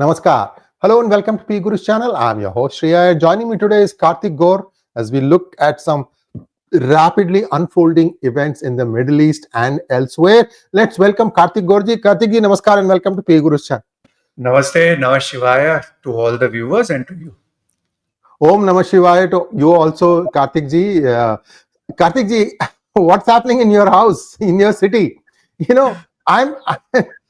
Namaskar. Hello and welcome to PGurus channel. I'm your host Shreya. Joining me today is Kaartik Gor as we look at some rapidly unfolding events in the Middle East and elsewhere. Let's welcome Kaartik Gorji. Kaartik ji, namaskar and welcome to PGurus channel. Namaste, Namah to all the viewers and to you. Om Namah Shivaya to you also, Kaartik ji. Kaartik ji, what's happening in your house, in your city? I'm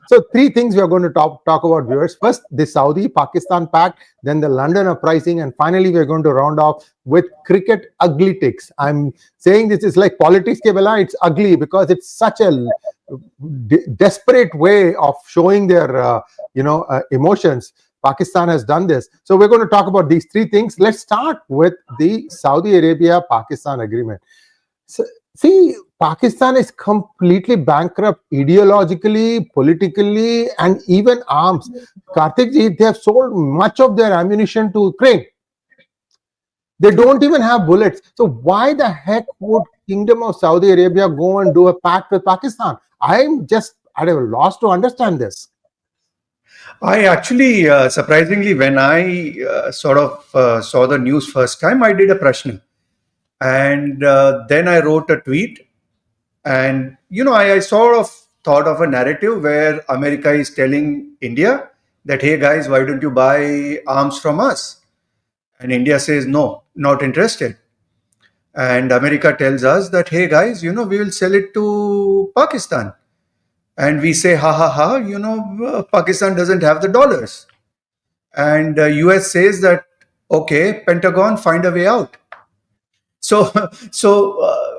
so three things we are going to talk about, viewers. First, the Saudi-Pakistan Pact, then the London Uprising, and finally we're going to round off with Cricket Uglytics. I'm saying this is like politics ke bela, it's ugly because it's such a desperate way of showing their emotions. Pakistan has done this. So we're going to talk about these three things. Let's start with the Saudi Arabia-Pakistan agreement. So, see, Pakistan is completely bankrupt ideologically, politically, and even arms. Kaartik ji, they have sold much of their ammunition to Ukraine. They don't even have bullets. So why the heck would Kingdom of Saudi Arabia go and do a pact with Pakistan? I'm just at a loss to understand this. I actually, surprisingly, when I saw the news first time, I did a prashna. And then I wrote a tweet. And, I sort of thought of a narrative where America is telling India that, hey guys, why don't you buy arms from us? And India says, no, not interested. And America tells us that, hey guys, we will sell it to Pakistan. And we say, ha ha ha, Pakistan doesn't have the dollars. And US says that, okay, Pentagon, find a way out. So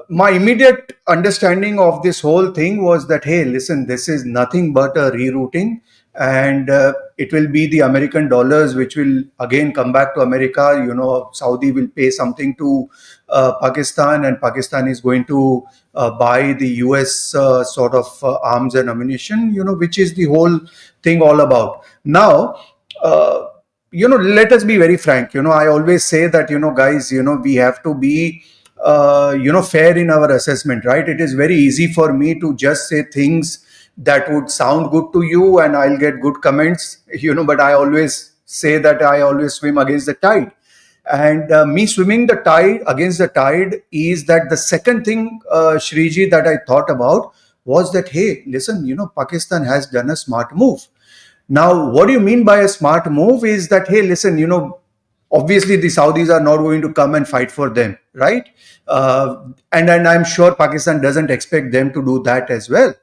my immediate understanding of this whole thing was that, hey, listen, this is nothing but a rerouting, and it will be the American dollars which will again come back to America. Saudi will pay something to Pakistan, and Pakistan is going to buy the US arms and ammunition, which is the whole thing all about. Now, let us be very frank. I always say that, guys, we have to be fair in our assessment, right? It is very easy for me to just say things that would sound good to you and I'll get good comments, but I always say that I always swim against the tide. And me swimming the tide against the tide is that the second thing, Shriji, that I thought about was that, hey, listen, Pakistan has done a smart move. Now, what do you mean by a smart move is that, hey, listen, obviously the Saudis are not going to come and fight for them, right? And I'm sure Pakistan doesn't expect them to do that as well.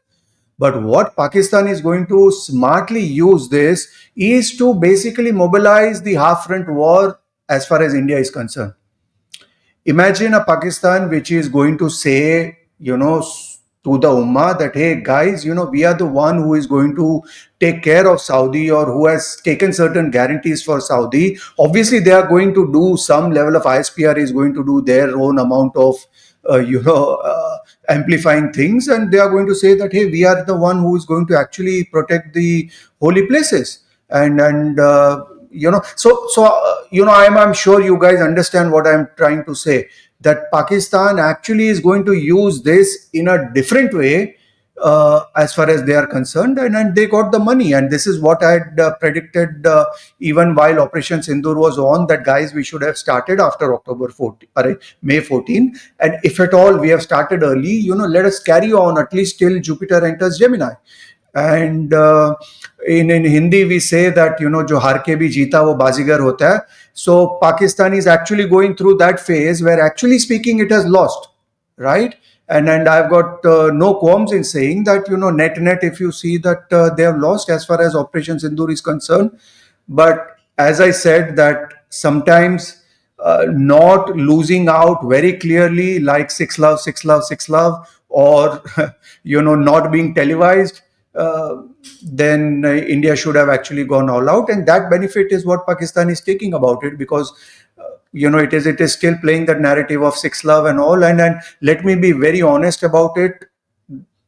But what Pakistan is going to smartly use this is to basically mobilize the half-front war as far as India is concerned. Imagine a Pakistan which is going to say, to the Ummah that, hey, guys, we are the one who is going to take care of Saudi or who has taken certain guarantees for Saudi. Obviously, they are going to do some level of ISPR is going to do their own amount of, amplifying things. And they are going to say that, hey, we are the one who is going to actually protect the holy places. I'm sure you guys understand what I'm trying to say, that Pakistan actually is going to use this in a different way as far as they are concerned, and they got the money. And this is what I had predicted even while Operation Sindoor was on, that guys, we should have started after May 14. And if at all we have started early, let us carry on at least till Jupiter enters Gemini. And in Hindi we say that, jo har ke bhi jeeta wo bazigar hota hai. So Pakistan is actually going through that phase where, actually speaking, it has lost, right? And I've got no qualms in saying that, net if you see that they have lost as far as Operation Sindoor is concerned. But as I said, that sometimes not losing out very clearly, like 6 Love, 6 Love, 6 Love, or not being televised, then India should have actually gone all out. And that benefit is what Pakistan is taking about it, because it is still playing that narrative of 6 Love and all. And let me be very honest about it,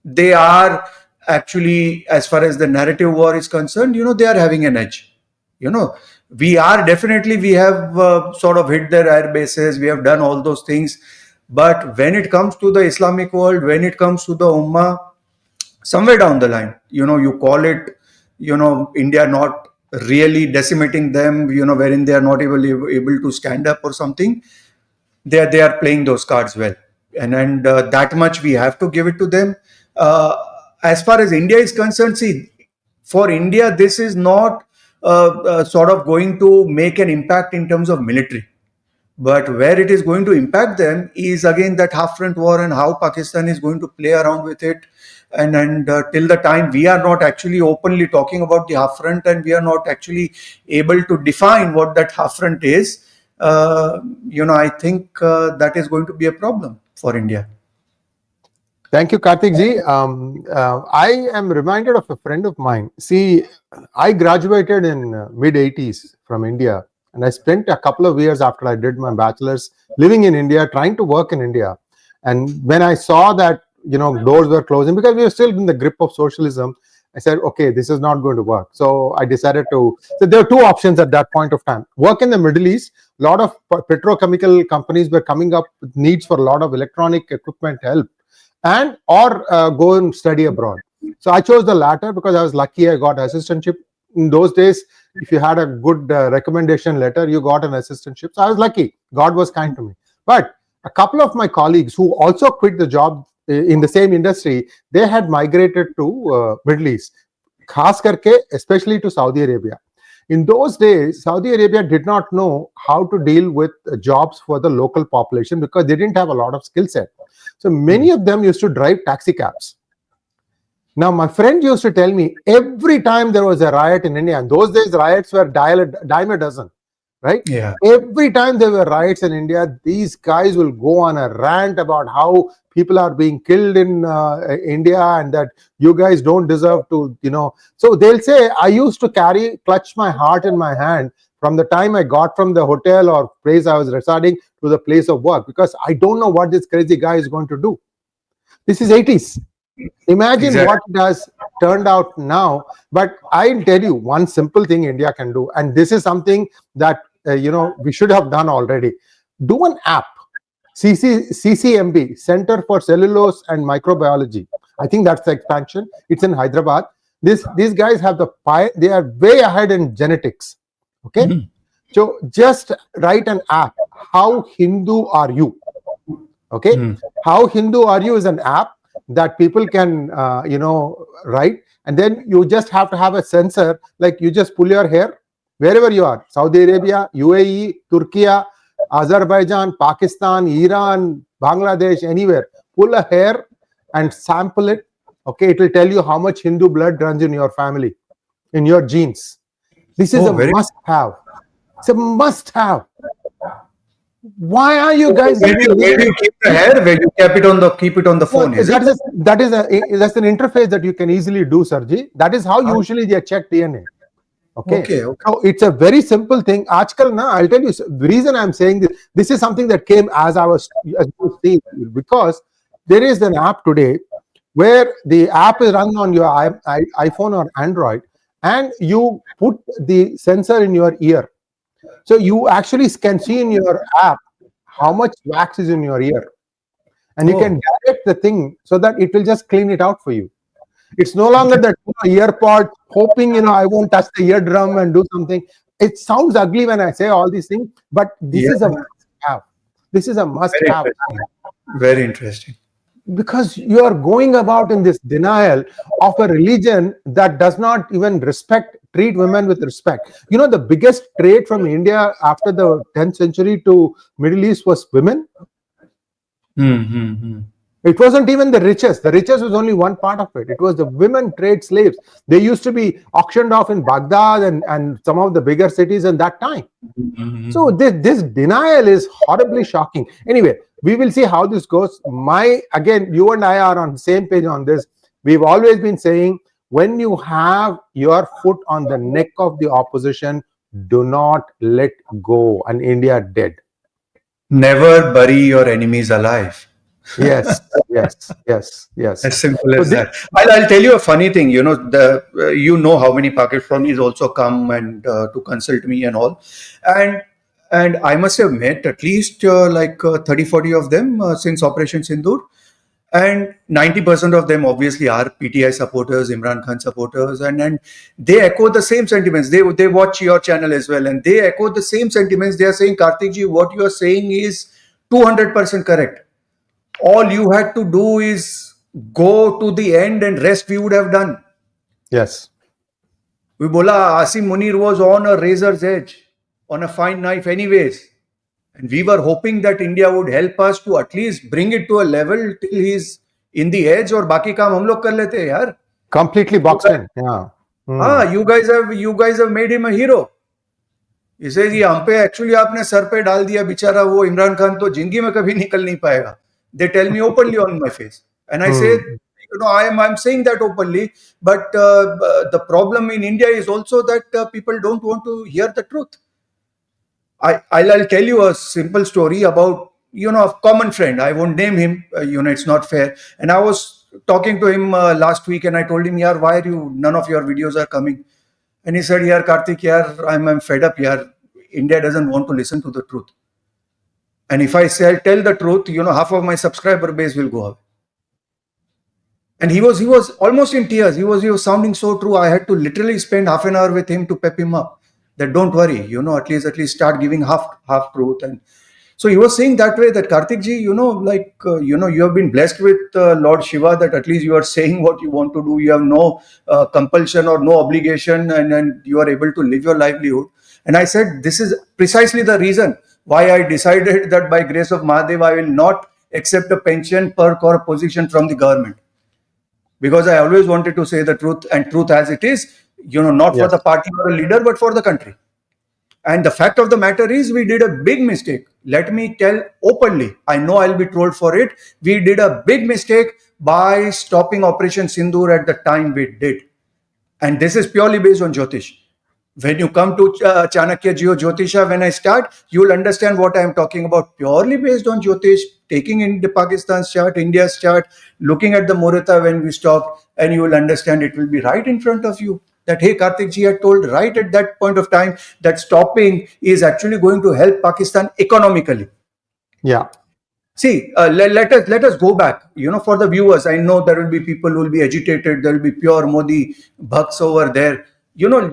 they are actually, as far as the narrative war is concerned, they are having an edge. We have sort of hit their air bases, we have done all those things. But when it comes to the Islamic world, when it comes to the Ummah, somewhere down the line, you call it, India not really decimating them, wherein they are not able to stand up or something. They are playing those cards well, and that much we have to give it to them. Uh, as far as India is concerned, see, for India, this is not sort of going to make an impact in terms of military. But where it is going to impact them is again that half front war and how Pakistan is going to play around with it. And till the time we are not actually openly talking about the half front, and we are not actually able to define what that half front is, I think that is going to be a problem for India. Thank you, Kartik ji. I am reminded of a friend of mine. See, I graduated in mid 80s from India, and I spent a couple of years after I did my bachelor's living in India, trying to work in India. And when I saw that doors were closing because we were still in the grip of socialism, I said, okay, this is not going to work. So I decided to. So there were two options at that point of time: work in the Middle East. A lot of petrochemical companies were coming up with needs for a lot of electronic equipment help, and or go and study abroad. So I chose the latter because I was lucky. I got assistantship. In those days, if you had a good recommendation letter, you got an assistantship. So I was lucky. God was kind to me. But a couple of my colleagues who also quit the job in the same industry, they had migrated to Middle East, khas karke, especially to Saudi Arabia. In those days, Saudi Arabia did not know how to deal with jobs for the local population because they didn't have a lot of skill set. So many of them used to drive taxi cabs. Now, my friend used to tell me every time there was a riot in India, and those days riots were dime a dozen, right? Yeah. Every time there were riots in India, these guys will go on a rant about how people are being killed in India and that you guys don't deserve to, So they'll say, I used to clutch my heart in my hand from the time I got from the hotel or place I was residing to the place of work because I don't know what this crazy guy is going to do. This is 80s. Imagine Exactly. what it has turned out now. But I'll tell you one simple thing India can do, and this is something that we should have done already. Do an app, CCMB, Center for Cellulose and Microbiology. I think that's the expansion. It's in Hyderabad. These guys have they are way ahead in genetics. Okay, so just write an app. How Hindu are you? Okay, How Hindu are you is an app that people can write, and then you just have to have a sensor, like you just pull your hair wherever you are, Saudi Arabia, UAE, Turkey, Azerbaijan, Pakistan, Iran, Bangladesh, anywhere, pull a hair and sample it. Okay, it will tell you how much Hindu blood runs in your family, in your genes. This is a must have. It's a must have. Why are you guys? Where do you keep the hair? Where you keep it on the phone? That's an interface that you can easily do, Sarji. That is how usually they check DNA. Okay. So it's a very simple thing. Aajkal na, I'll tell you the reason I'm saying this is something that came as I was saying, because there is an app today where the app is run on your iPhone or Android, and you put the sensor in your ear. So you actually can see in your app how much wax is in your ear. And you can direct the thing so that it will just clean it out for you. It's no longer that earpod, hoping, I won't touch the eardrum and do something. It sounds ugly when I say all these things, but this is a must-have. This is a must-have. Very interesting. Because you are going about in this denial of a religion that does not even treat women with respect. The biggest trade from India after the 10th century to Middle East was women. It wasn't even the riches. The riches was only one part of it. It was the women trade slaves. They used to be auctioned off in Baghdad and some of the bigger cities in that time. So this denial is horribly shocking. Anyway, we will see how this goes. Again, you and I are on the same page on this. We've always been saying, when you have your foot on the neck of the opposition, do not let go. And India did. Never bury your enemies alive. Yes. As simple as that. I'll tell you a funny thing. How many Pakistanis also come and to consult me and all, and I must have met at least 30-40 of them since Operation Sindoor. And 90% of them obviously are PTI supporters, Imran Khan supporters, and they echo the same sentiments. They watch your channel as well, and they echo the same sentiments. They are saying, Kartik ji, what you are saying is 200% correct. All you had to do is go to the end, and rest we would have done. Yes. We bola Asim Munir was on a razor's edge, on a fine knife anyways. And we were hoping that India would help us to at least bring it to a level till he's in the edge, और बाकी काम हम लोग कर लेते हैं यार. Completely boxed in. Yeah. You guys have made him a hero. He says ये हम पे actually आपने सर पे डाल दिया बेचारा वो इमरान खान तो जिंदगी में कभी निकल नहीं पाएगा. They tell me openly on my face, and I say, I'm saying that openly, but the problem in India is also that people don't want to hear the truth. I'll tell you a simple story about a common friend. I won't name him. It's not fair. And I was talking to him last week, and I told him, "Yaar, why are none of your videos are coming?" And he said, "Yaar, Kartik, yaar, I'm fed up. Yaar, India doesn't want to listen to the truth. And if I tell the truth, half of my subscriber base will go away." And he was almost in tears. He was sounding so true. I had to literally spend half an hour with him to pep him up. That don't worry, at least start giving half truth. And so he was saying that way that Kartik ji, you have been blessed with Lord Shiva, that at least you are saying what you want to do. You have no compulsion or no obligation, and you are able to live your livelihood. And I said, this is precisely the reason why I decided that by grace of Mahadev, I will not accept a pension, perk, or position from the government. Because I always wanted to say the truth, and truth as it is, not for the party or a leader, but for the country. And the fact of the matter is, we did a big mistake. Let me tell openly. I know I'll be trolled for it. We did a big mistake by stopping Operation Sindoor at the time we did. And this is purely based on Jyotish. When you come to Chanakya Jyotisha, when I start, you will understand what I am talking about. Purely based on Jyotish, taking in the Pakistan's chart, India's chart, looking at the Muhurta when we stopped, and you will understand it will be right in front of you. That, hey, Kartik ji had told right at that point of time that stopping is actually going to help Pakistan economically. Yeah. See, let us go back. For the viewers, I know there will be people who will be agitated. There will be pure Modi bhakts over there.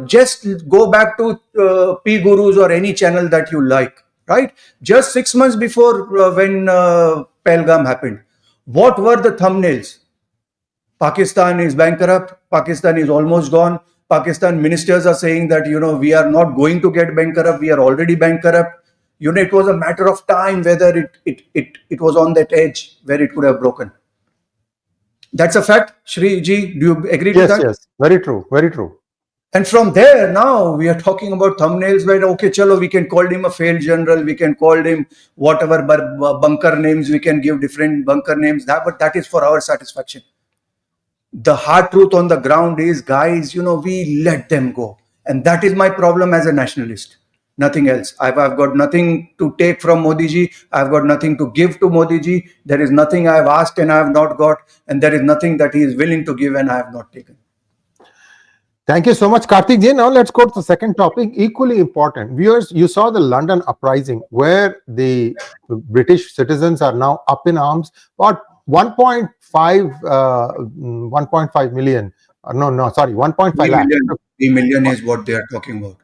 Just go back to PGurus or any channel that you like, right? Just 6 months before when Pahalgam happened, what were the thumbnails? Pakistan is bankrupt. Pakistan is almost gone. Pakistan ministers are saying that, we are not going to get bankrupt. We are already bankrupt. It was a matter of time whether it was on that edge where it could have broken. That's a fact. Shri ji, do you agree to that? Yes. Very true. Very true. And from there, now we are talking about thumbnails where, okay, chalo, we can call him a failed general, we can call him whatever bunker names, we can give different bunker names, but that is for our satisfaction. The hard truth on the ground is, guys, we let them go. And that is my problem as a nationalist. Nothing else. I've got nothing to take from Modi ji. I've got nothing to give to Modi ji. There is nothing I have asked and I have not got. And there is nothing that he is willing to give and I have not taken. Thank you so much, Kartik ji. Now let's go to the second topic, equally important. Viewers, you saw the London Uprising, where the British citizens are now up in arms. About 1.5 million. Sorry, 1.5 lakh. 3 million is what they are talking about.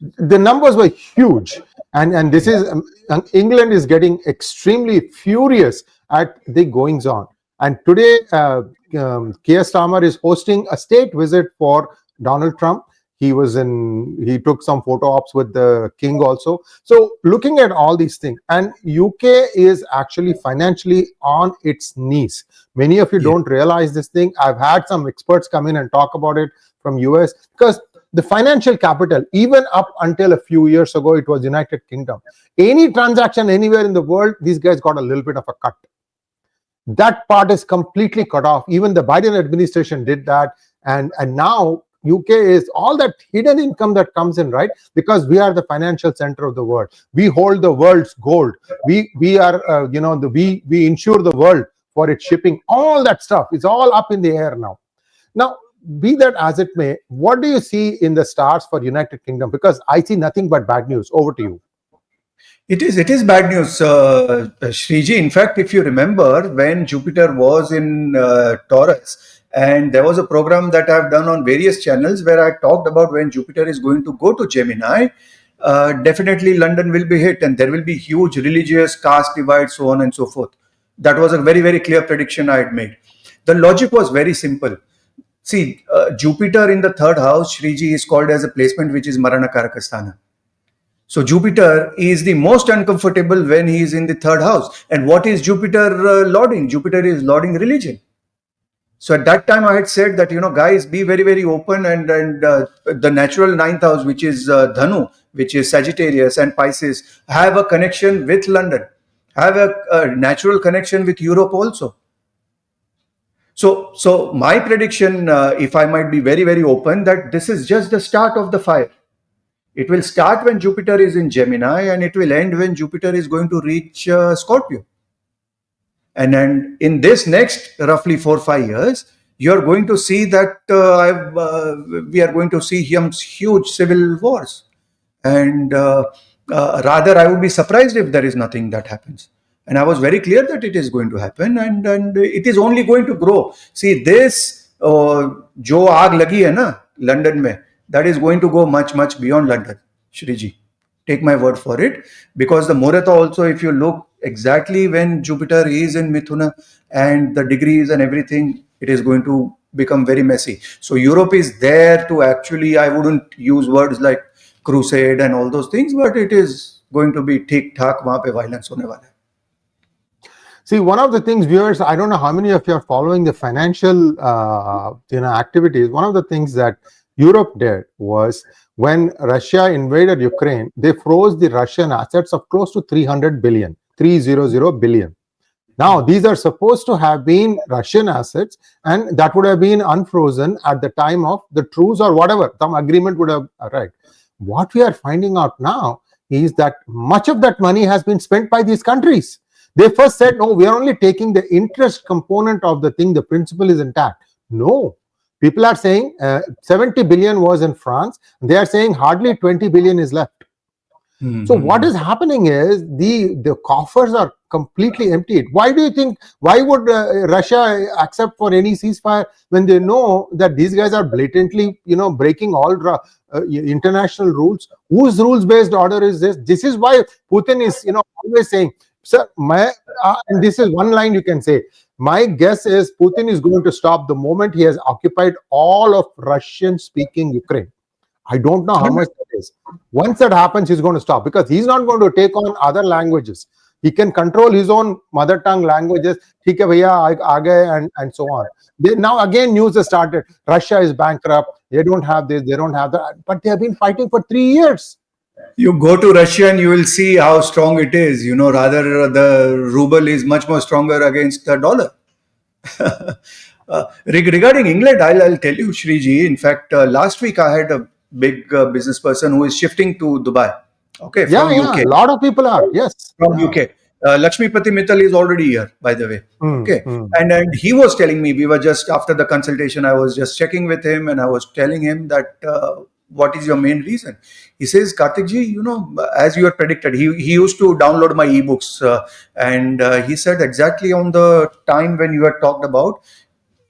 The numbers were huge, and this is England is getting extremely furious at the goings on. And today, Keir Starmer is hosting a state visit for Donald Trump. He took some photo ops with the king also. So looking at all these things, and UK is actually financially on its knees. Many of you don't realize this thing. I've had some experts come in and talk about it from US, because the financial capital, even up until a few years ago, it was United Kingdom. Any transaction anywhere in the world, these guys got a little bit of a cut. That part is completely cut off. Even the Biden administration did that. And now UK is all that hidden income that comes in, right? Because we are the financial center of the world. We hold the world's gold. We are, we insure the world for its shipping. All that stuff is all up in the air now. Now, be that as it may, what do you see in the stars for United Kingdom? Because I see nothing but bad news. Over to you. It is bad news, Shriji. In fact, if you remember, when Jupiter was in Taurus, and there was a program that I've done on various channels where I talked about when Jupiter is going to go to Gemini, definitely London will be hit, and there will be huge religious caste divide, so on and so forth. That was a very, very clear prediction I had made. The logic was very simple. See, Jupiter in the third house, Shriji, is called as a placement which is Marana Karakasthana. So Jupiter is the most uncomfortable when he is in the third house. And what is Jupiter lording? Jupiter is lording religion. So at that time, I had said that, guys, be very, very open, and the natural ninth house, which is Dhanu, which is Sagittarius and Pisces, have a connection with London, have a natural connection with Europe also. So my prediction, if I might be very, very open, that this is just the start of the fire. It will start when Jupiter is in Gemini, and it will end when Jupiter is going to reach Scorpio. And then in this next roughly 4 or 5 years, you're going to see that we are going to see huge civil wars. And rather, I would be surprised if there is nothing that happens. And I was very clear that it is going to happen, and it is only going to grow. See, this jo aag lagi hai na London mein, that is going to go much, much beyond London, Shriji. Take my word for it. Because the Muhurta also, if you look exactly when Jupiter is in Mithuna and the degrees and everything, it is going to become very messy. So Europe is there to actually, I wouldn't use words like crusade and all those things, but it is going to be ठीक-ठाक, वहाँ पे violence होने वाला है. See, one of the things, viewers, I don't know how many of you are following the financial activities. One of the things that Europe did was, when Russia invaded Ukraine, they froze the Russian assets of close to 300 billion, 300 billion. Now, these are supposed to have been Russian assets, and that would have been unfrozen at the time of the truce or whatever, some agreement would have arrived. What we are finding out now is that much of that money has been spent by these countries. They first said, no, we are only taking the interest component of the thing, the principle is intact. No. People are saying 70 billion was in France. They are saying hardly 20 billion is left. Mm-hmm. So what is happening is the coffers are completely emptied. Why do you think, why would Russia accept for any ceasefire when they know that these guys are blatantly, breaking all international rules? Whose rules-based order is this? This is why Putin is, always saying, sir, and this is one line you can say, my guess is Putin is going to stop the moment he has occupied all of Russian-speaking Ukraine. I don't know how much that is. Once that happens, he's going to stop, because he's not going to take on other languages. He can control his own mother tongue languages. And so on. Now again, news has started. Russia is bankrupt. They don't have this. They don't have that. But they have been fighting for 3 years. You go to Russia and you will see how strong it is. Rather the ruble is much more stronger against the dollar. Regarding England, I'll tell you, Shriji. In fact, last week I had a big business person who is shifting to Dubai. Okay, from UK. A lot of people are. Yes, from UK. Lakshmipati Mittal is already here, by the way. Okay, and he was telling me, we were just after the consultation, I was just checking with him, and I was telling him that. What is your main reason? He says, Kaartik ji, as you had predicted, he used to download my ebooks, and he said exactly on the time when you had talked about,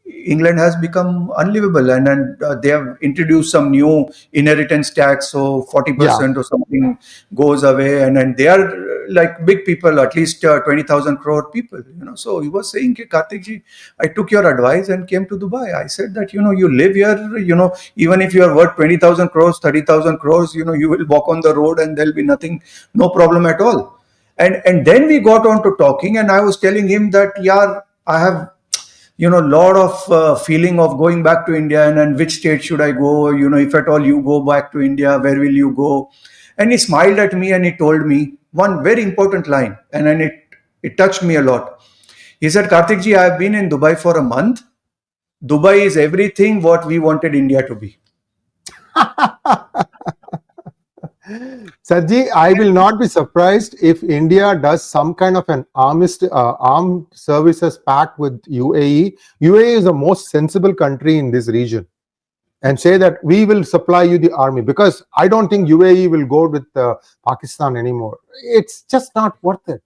England has become unlivable, and they have introduced some new inheritance tax, so 40% or something goes away, and they are like big people, at least 20,000 crore people, So he was saying, Kaartik ji, I took your advice and came to Dubai. I said that, you live here, even if you are worth 20,000 crores, 30,000 crores, you will walk on the road and there'll be no problem at all. And then we got on to talking, and I was telling him that, I have lot of feeling of going back to India, and which state should I go? If at all you go back to India, where will you go? And he smiled at me and he told me one very important line, and then it touched me a lot. He said, Kaartik ji, I have been in Dubai for a month. Dubai is everything what we wanted India to be. Sajji, I will not be surprised if India does some kind of an armed services pact with UAE. UAE is the most sensible country in this region. and say that we will supply you the army, because I don't think UAE will go with Pakistan anymore. It's just not worth it.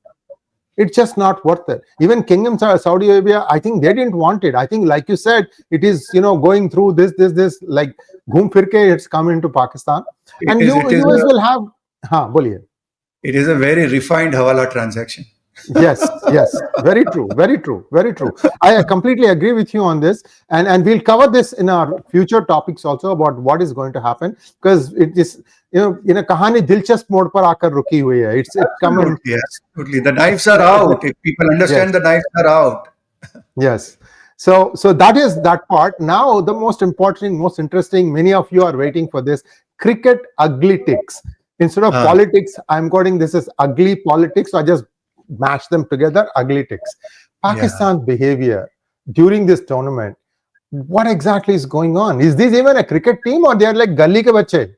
It's just not worth it. Even Kingdom Saudi Arabia, I think they didn't want it. I think, like you said, it is, going through this like ghum firke, it's come into Pakistan, It and is it is US a will have. Boliye. it is a very refined hawala transaction. Yes, very true, very true, very true. I completely agree with you on this, and we'll cover this in our future topics also about what is going to happen, because it is, in a kahani dilchasp mode par aakar ruki hui hai. It come in. Absolutely, absolutely. The knives are out. If people Yes, understand, the knives are out. yes. So that is that part. Now the most important, most interesting. Many of you are waiting for this. Cricket Uglytics. Instead of Uh, politics, I'm quoting this as ugly politics. So I just mash them together. Uglytics. yeah. Pakistan's behavior during this tournament. What exactly is going on? Is this even a cricket team, or they are like gully ke bache?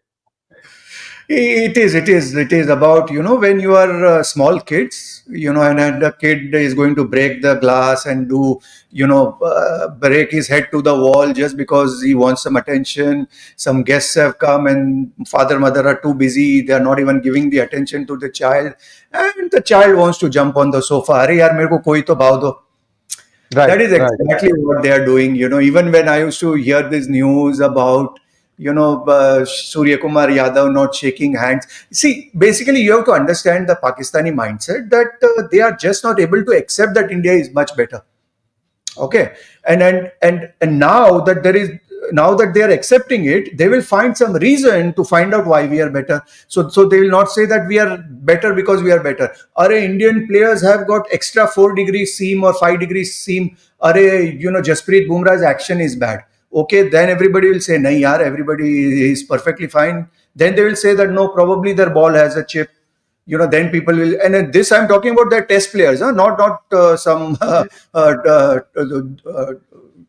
It is about, when you are small kids, and the kid is going to break the glass and break his head to the wall just because he wants some attention. Some guests have come and father, mother are too busy. They are not even giving the attention to the child. And the child wants to jump on the sofa. Arey yaar, mere ko koi to bhao do. Right, That is right. exactly what they are doing. Even when I used to hear this news about, Surya Kumar Yadav not shaking hands. See, basically, you have to understand the Pakistani mindset that they are just not able to accept that India is much better. Okay, and now that they are accepting it, they will find some reason to find out why we are better. So they will not say that we are better because we are better. Are Indian players have got extra 4 degrees seam or 5 degrees seam? Are Jasprit Bumrah's action is bad? Okay, then everybody will say nahi yaar, everybody is perfectly fine. Then they will say that no, probably their ball has a chip. Then people will, and then this I'm talking about their test players, huh? Not some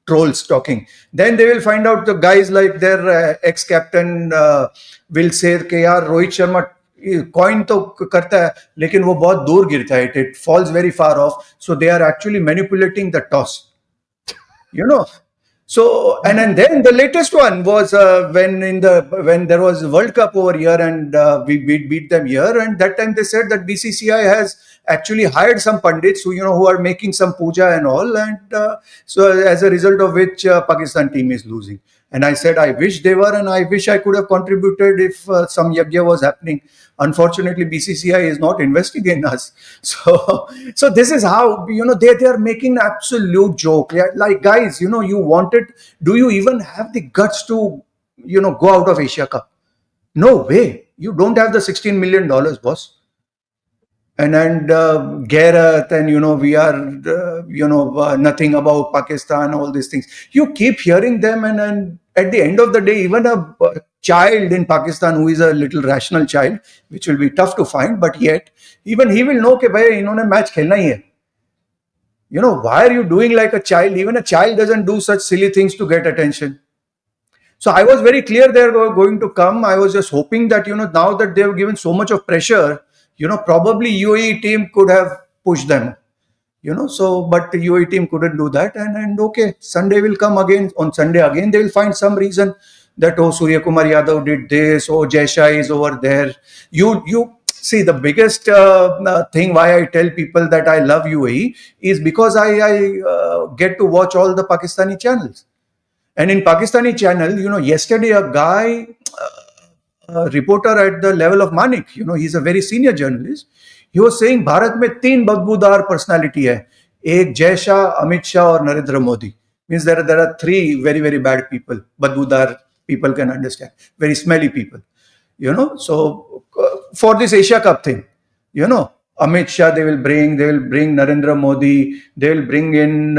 trolls talking. Then they will find out the guys like their ex-captain will say कि यार Rohit Sharma coin तो करता है लेकिन वो बहुत दूर गिरता है, it falls very far off, so they are actually manipulating the toss. you know so and then the latest one was when there was World Cup over here, and we beat them here, and that time they said that BCCI has actually hired some pundits who are making some puja and all, and so as a result of which Pakistan team is losing. And I said I wish they were, and I wish I could have contributed if some yagya was happening. Unfortunately, BCCI is not investing in us. So this is how they are making an absolute joke. Yeah, like, guys, you wanted. Do you even have the guts to go out of Asia Cup? No way. You don't have the $16 million, boss. And Gareth, and we are nothing about Pakistan, all these things. You keep hearing them, and at the end of the day, even a child in Pakistan who is a little rational child, which will be tough to find, but yet even he will know कि भाई इन्होंने match खेलना ही है. Why are you doing like a child? Even a child doesn't do such silly things to get attention. So I was very clear they were going to come. I was just hoping that, now that they have given so much of pressure, probably UAE team could have pushed them. But the UAE team couldn't do that. And okay, Sunday will come again. On Sunday again, they will find some reason that, oh, Surya Kumar Yadav did this, oh, Jai Shah is over there. You see, the biggest thing why I tell people that I love UAE is because I get to watch all the Pakistani channels. And in Pakistani channel, yesterday a guy, a reporter at the level of Manik, he's a very senior journalist. He was saying Bharat में 3 बदबूदार personality है. एक जय शाह, अमित शाह और Narendra Modi. Means there are 3 very very bad people. बदबूदार people can understand. Very smelly people. So for this Asia Cup thing, Amit Shah they will bring Narendra Modi, they will bring in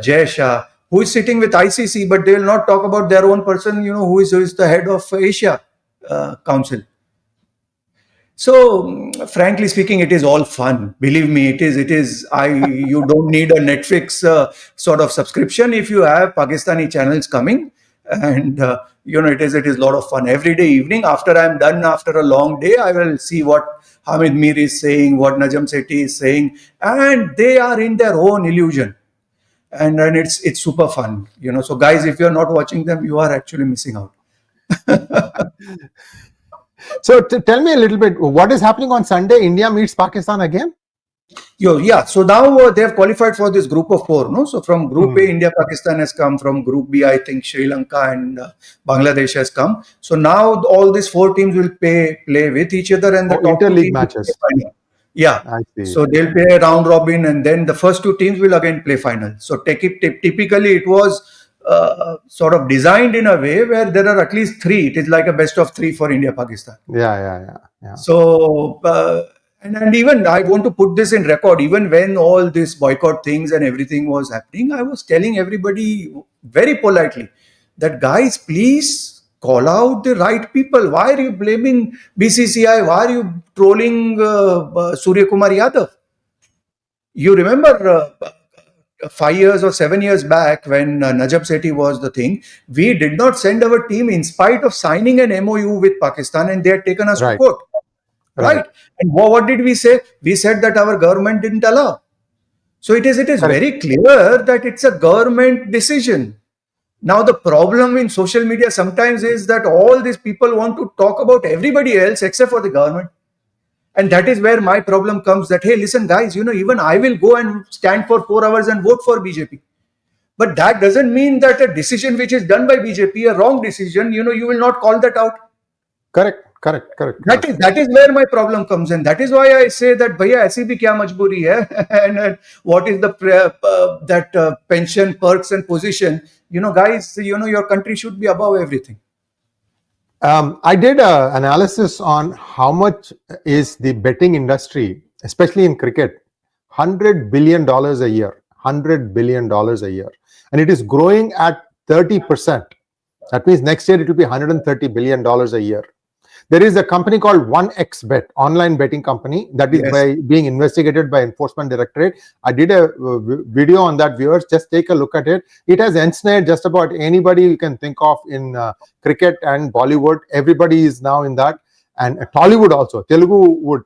Jay Shah, who is sitting with ICC, but they will not talk about their own person, who is the head of Asia Council. So, frankly speaking, it is all fun. Believe me, it is. It is. You don't need a Netflix sort of subscription if you have Pakistani channels coming, and it is. It is a lot of fun. Every day evening, after I'm done, after a long day, I will see what Hamid Mir is saying, what Najam Sethi is saying, and they are in their own illusion. and it's super fun. So guys, if you're not watching them, you are actually missing out. So tell me a little bit, what is happening on Sunday? India meets Pakistan again? Yeah. So now they have qualified for this group of four. No, so from Group A, India, Pakistan has come. From Group B, I think Sri Lanka and Bangladesh has come. So now all these four teams will play with each other, and the top two Interleague teams will play matches. final. Yeah. I see. So they'll play a round robin, and then the first two teams will again play final. So typically it was sort of designed in a way where there are at least three. It is like a best of three for India, Pakistan. Yeah. So, and even I want to put this in record, even when all this boycott things and everything was happening, I was telling everybody very politely that, guys, please call out the right people. Why are you blaming BCCI? Why are you trolling Surya Kumar Yadav? You remember 5 years or 7 years back when Najab Sethi was the thing, we did not send our team in spite of signing an MOU with Pakistan, and they had taken us to Right. court. Right. And what did we say? We said that our government didn't allow. So it is Correct. very clear that it's a government decision. Now the problem in social media sometimes is that all these people want to talk about everybody else except for the government. And that is where my problem comes, that, hey, listen, guys, even I will go and stand for 4 hours and vote for BJP. But that doesn't mean that a decision which is done by BJP, a wrong decision, you will not call that out. Correct. That is where my problem comes in. That is why I say that, bhaiya, aisi bhi kya majburi hai? And what is the that pension, perks, and position? Guys, your country should be above everything. I did an analysis on how much is the betting industry, especially in cricket, $100 billion a year, $100 billion a year. And it is growing at 30%. That means next year it will be $130 billion a year. There is a company called 1xBet, online betting company, that is being investigated by Enforcement Directorate. I did a video on that, viewers. Just take a look at it. It has ensnared just about anybody you can think of in cricket and Bollywood. Everybody is now in that. And Tollywood also, Telugu would,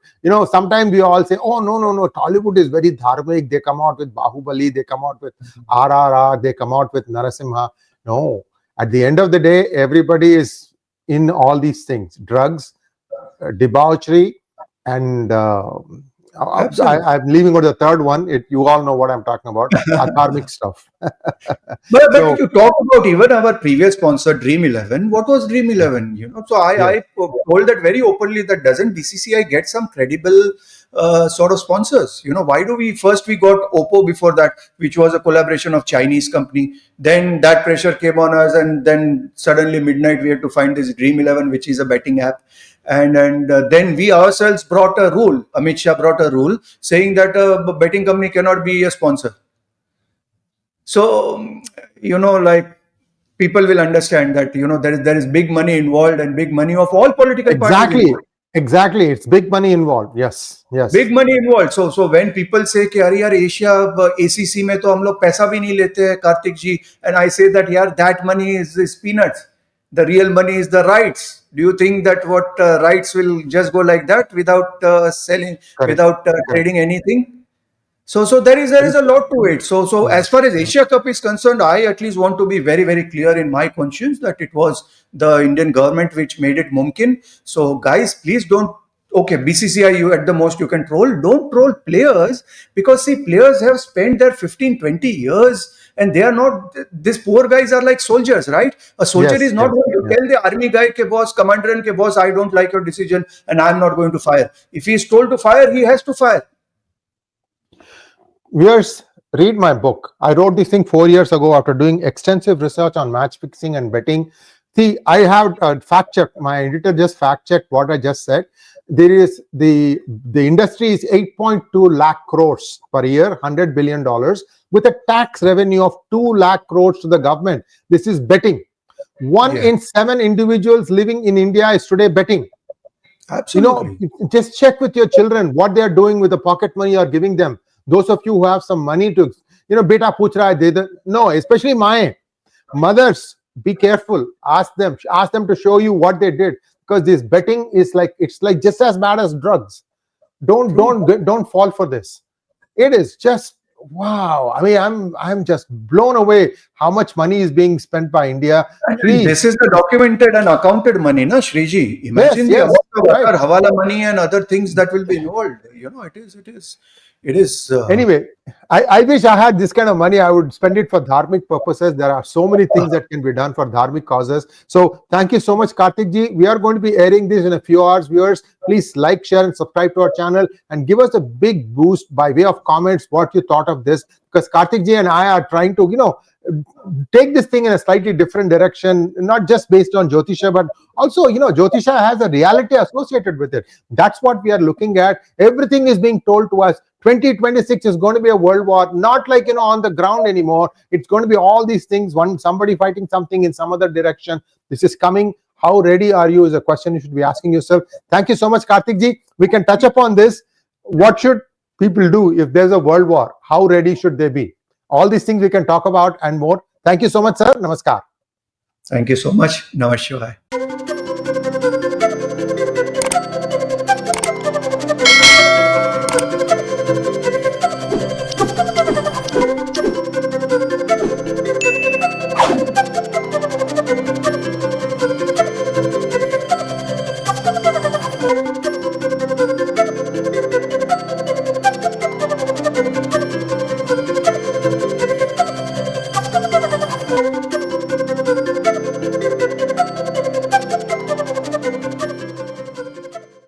sometimes we all say, oh, no, Tollywood is very dharmic. They come out with Bahubali, they come out with RRR, they come out with Narasimha. No, at the end of the day, everybody is in all these things: drugs, debauchery, and I'm leaving out the third one. You all know what I'm talking about: karmic stuff. But you talk about even our previous sponsor, Dream 11. What was Dream 11? So I told that very openly, that doesn't BCCI get some credible sort of sponsors? Why do we got Oppo before that, which was a collaboration of Chinese company. Then that pressure came on us, and then suddenly midnight we had to find this Dream 11, which is a betting app. And then we ourselves brought a rule. Amit Shah brought a rule saying that a betting company cannot be a sponsor. So, like, people will understand that, there is big money involved, and big money of all political parties. Exactly. It's big money involved. Yes. Big money involved. So when people say कि यार Asia ACC में तो हम लोग पैसा भी नहीं लेते हैं, Kartik ji, and I say that यार, that money is peanuts. The real money is the rights. Do you think that what rights will just go like that without selling, without trading anything? So there is a lot to it. So as far as Asia Cup is concerned, I at least want to be very, very clear in my conscience that it was the Indian government which made it mumkin. So guys, please don't. Okay, BCCI, you at the most you can troll. Don't troll players, because see, players have spent their 15, 20 years, and they are not. These poor guys are like soldiers, right? A soldier is not going to tell the army guy, ke boss, commander, ke boss, I don't like your decision, and I'm not going to fire. If he is told to fire, he has to fire. Viewers, read my book. I wrote this thing 4 years ago after doing extensive research on match fixing and betting. See, I have fact checked. My editor just fact checked what I just said. There is the industry is 8.2 lakh crores per year, $100 billion, with a tax revenue of 2 lakh crores to the government. This is betting. 1 in 7 individuals living in India is today betting. Absolutely. Just check with your children what they are doing with the pocket money you are giving them. Those of you who have some money to, beta puch raha hai, no, especially my mothers, be careful. Ask them to show you what they did, because this betting is it's just as bad as drugs. Don't fall for this. It is just Wow. I mean, I'm just blown away how much money is being spent by India. And this is the documented and accounted money, na Shriji. Imagine the Yes, amount of right. other hawala money and other things that will be involved. It is. Anyway, I wish I had this kind of money. I would spend it for dharmic purposes. There are so many things that can be done for dharmic causes. So thank you so much, Kartik ji. We are going to be airing this in a few hours. Viewers, please like, share, and subscribe to our channel and give us a big boost by way of comments what you thought of this. Because Kartik ji and I are trying to, take this thing in a slightly different direction, not just based on Jyotisha, but also, Jyotisha has a reality associated with it. That's what we are looking at. Everything is being told to us. 2026 is going to be a world war, not like, on the ground anymore. It's going to be all these things, somebody fighting something in some other direction. This is coming. How ready are you is a question you should be asking yourself. Thank you so much, Kartik ji. We can touch upon this. What should people do if there's a world war? How ready should they be? All these things we can talk about and more. Thank you so much, sir. Namaskar. Thank you so much. Namaskar.